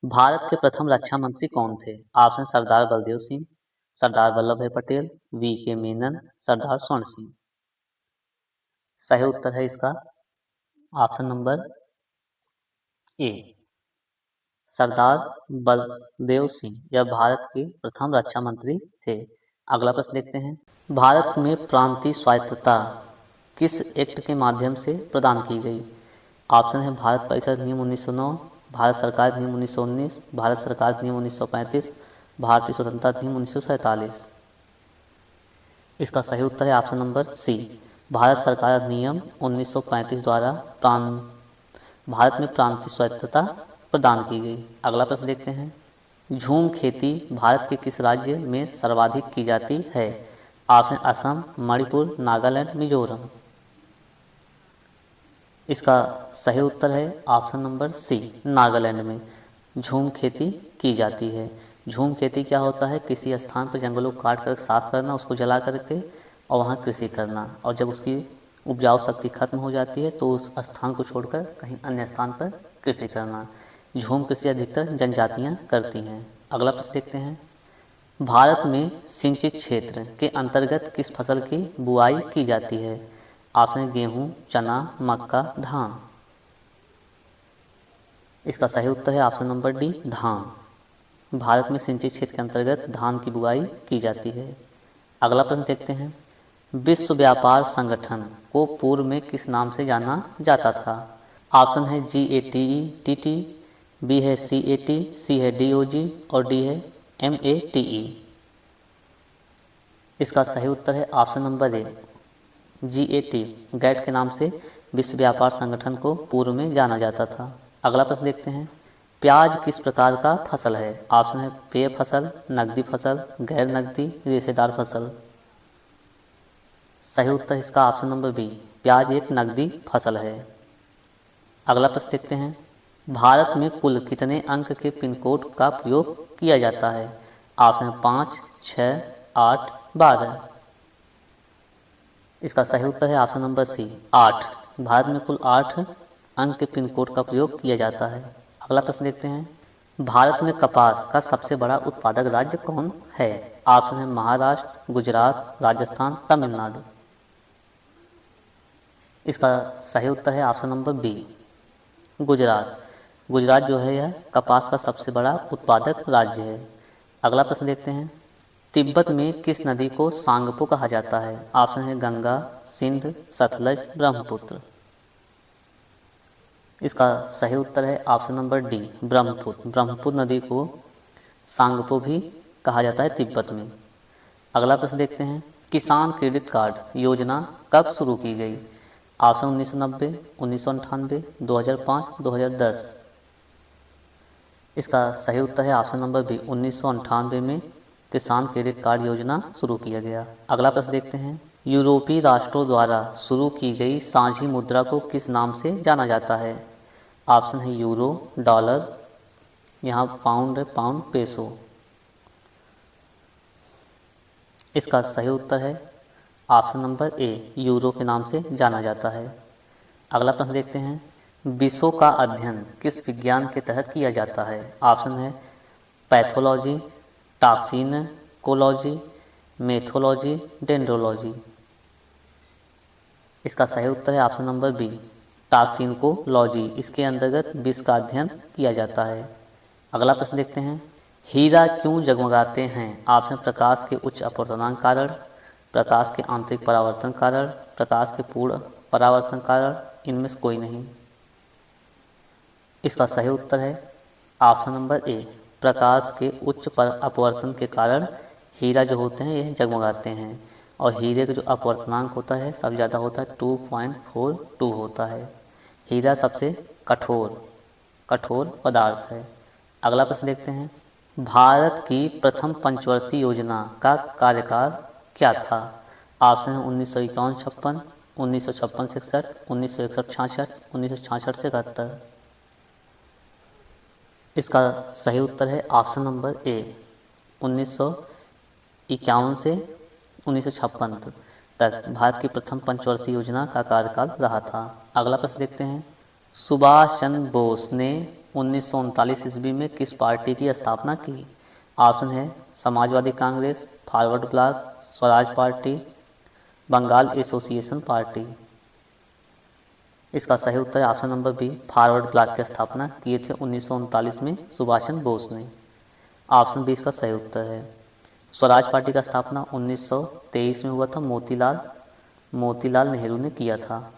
भारत के प्रथम रक्षा मंत्री कौन थे? ऑप्शन सरदार बलदेव सिंह, सरदार वल्लभ भाई पटेल, वी के मेनन, सरदार स्वर्ण सिंह। सही उत्तर है इसका ऑप्शन नंबर ए, सरदार बलदेव सिंह। यह भारत के प्रथम रक्षा मंत्री थे। अगला प्रश्न देखते हैं। भारत में प्रांतीय स्वायत्तता किस एक्ट के माध्यम से प्रदान की गई? ऑप्शन है भारत परिषद नियम 1909, भारत सरकार नियम 1919, भारत सरकार नियम 1935, भारतीय स्वतंत्रता नियम 1947। इसका सही उत्तर है ऑप्शन नंबर सी, भारत सरकार नियम 1935 द्वारा भारत में प्रांतीय स्वायत्तता प्रदान की गई। अगला प्रश्न देखते हैं। झूम खेती भारत के किस राज्य में सर्वाधिक की जाती है? ऑप्शन असम, मणिपुर, नागालैंड, मिजोरम। इसका सही उत्तर है ऑप्शन नंबर सी, नागालैंड में झूम खेती की जाती है। झूम खेती क्या होता है? किसी स्थान पर जंगलों को काट कर साफ करना, उसको जला करके और वहाँ कृषि करना, और जब उसकी उपजाऊ शक्ति खत्म हो जाती है तो उस स्थान को छोड़कर कहीं अन्य स्थान पर कृषि करना। झूम कृषि अधिकतर जनजातियाँ करती हैं। अगला प्रश्न देखते हैं। भारत में सिंचित क्षेत्र के अंतर्गत किस फसल की बुआई की जाती है? ऑप्शन गेहूँ, चना, मक्का, धान। इसका सही उत्तर है ऑप्शन नंबर डी, धान। भारत में सिंचित क्षेत्र के अंतर्गत धान की बुआई की जाती है। अगला प्रश्न देखते हैं। विश्व व्यापार संगठन को पूर्व में किस नाम से जाना जाता था? ऑप्शन है GATT, बी है CAT, सी है DOG और डी है MATE। इसका सही उत्तर है option number A, GAT, GAT के नाम से विश्व व्यापार संगठन को पूर्व में जाना जाता था। अगला प्रश्न देखते हैं। प्याज किस प्रकार का फसल है? ऑप्शन है पेय फसल, नकदी फसल, गैर नकदी, रेशेदार फसल। सही उत्तर इसका ऑप्शन नंबर बी, प्याज एक नकदी फसल है। अगला प्रश्न देखते हैं। भारत में कुल कितने अंक के पिन कोड का प्रयोग किया जाता है? ऑप्शन 5, 6, 8, 12। इसका सही उत्तर है ऑप्शन नंबर सी, 8। भारत में कुल 8 अंक के पिन कोड का प्रयोग किया जाता है। अगला प्रश्न देखते हैं। भारत में कपास का सबसे बड़ा उत्पादक राज्य कौन है? ऑप्शन है महाराष्ट्र, गुजरात, राजस्थान, तमिलनाडु। इसका सही उत्तर है option number B, Gujarat. Gujarat जो है यह कपास का सबसे बड़ा उत्पादक राज्य है। अगला प्रश्न देखते हैं। तिब्बत में किस नदी को सांगपो कहा जाता है? ऑप्शन है गंगा, सिंध, सतलज, ब्रह्मपुत्र। इसका सही उत्तर है option number D, Brahmaputra. Brahmaputra नदी को सांगपो भी कहा जाता है तिब्बत में। अगला प्रश्न देखते हैं। किसान क्रेडिट कार्ड योजना कब शुरू की गई? ऑप्शन 1990, 1998, 2005, 2010। इसका सही उत्तर है ऑप्शन नंबर बी, 1998 में किसान क्रेडिट कार्ड योजना शुरू किया गया। अगला प्रश्न देखते हैं। यूरोपीय राष्ट्रों द्वारा शुरू की गई साझी मुद्रा को किस नाम से जाना जाता है? ऑप्शन है यूरो, डॉलर, यहाँ पाउंड है, पाउंड, पेसो। इसका सही उत्तर है ऑप्शन नंबर ए, यूरो के नाम से जाना जाता है। अगला प्रश्न देखते हैं। विषों का अध्ययन किस विज्ञान के तहत किया जाता है? ऑप्शन है पैथोलॉजी, टॉक्सिकोलॉजी, मेथोलॉजी, डेंड्रोलॉजी। इसका सही उत्तर है ऑप्शन नंबर बी, टॉक्सिकोलॉजी। इसके अंतर्गत विष का अध्ययन किया जाता है। अगला प्रश्न देखते हैं। हीरा क्यों जगमगाते हैं? ऑप्शन प्रकाश के उच्च अपवर्तनांक कारण, प्रकाश के आंतरिक परावर्तन कारण, प्रकाश के पूर्ण परावर्तन कारण, इनमें से कोई नहीं। इसका सही उत्तर है ऑप्शन नंबर ए, प्रकाश के उच्च अपवर्तन के कारण हीरा जो होते हैं यह जगमगाते हैं। और हीरे का जो अपवर्तनांक होता है सबसे ज़्यादा होता है 2.42 होता है। हीरा सबसे कठोर पदार्थ है। अगला प्रश्न देखते हैं। भारत की प्रथम पंचवर्षीय योजना का कार्यकाल क्या था? ऑप्शन है 1951-56, 1956-67, 1961-66, 1966-71। इसका सही उत्तर है ऑप्शन नंबर ए, 1951 से 1956 तक भारत की प्रथम पंचवर्षीय योजना का कार्यकाल रहा था। अगला प्रश्न देखते हैं। सुभाष चंद्र बोस ने 1939 ईस्वी में किस पार्टी की स्थापना की? ऑप्शन है Samajwadi Congress, Forward Bloc, Swaraj Party, Bengal Association Party. इसका सही उत्तर है option number B, Forward Bloc की स्थापना किए थे 1939 में सुभाष चंद्र बोस ने। ऑप्शन बी इसका सही उत्तर है। स्वराज पार्टी का स्थापना 1923 में हुआ था, मोतीलाल नेहरू ने किया था।